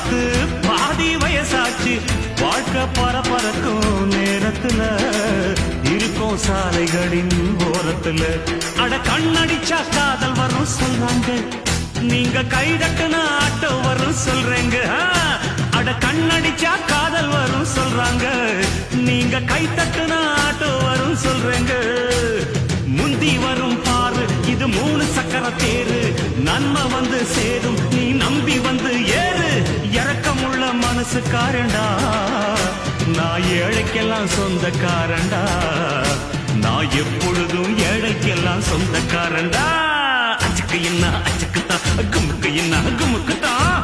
பார்த்து பாதி வயசாச்சு வாழ்க்கை பரபரக்கும் நேரத்துல இருக்கும் சாலைகளின் ஓரத்துல அட கண்ணடிச்சா காதல் வரும் சொல்றாங்க நீங்க கை தட்டுன ஆட்டோ வரும் சொல்றேங்க அட கண்ணடிச்சா காதல் வரும் சொல்றாங்க நீங்க கை தட்டுன ஆட்டோ வரும் சொல்றேங்க முந்தி வரும் பாரு இது 3 சக்கர தேரு நன்மை வந்து சேரும் நீ நம்பி வந்து ஏறு இறக்கமுள்ள மனசுக்காரண்டா நான் ஏழைக்கெல்லாம் சொந்தக்காரண்டா நான் எப்பொழுதும் ஏழைக்கெல்லாம் சொந்தக்காரண்டா அச்சுக்கு என்ன அச்சுக்குத்தான் குமுக்கு என்ன குமுக்குத்தான்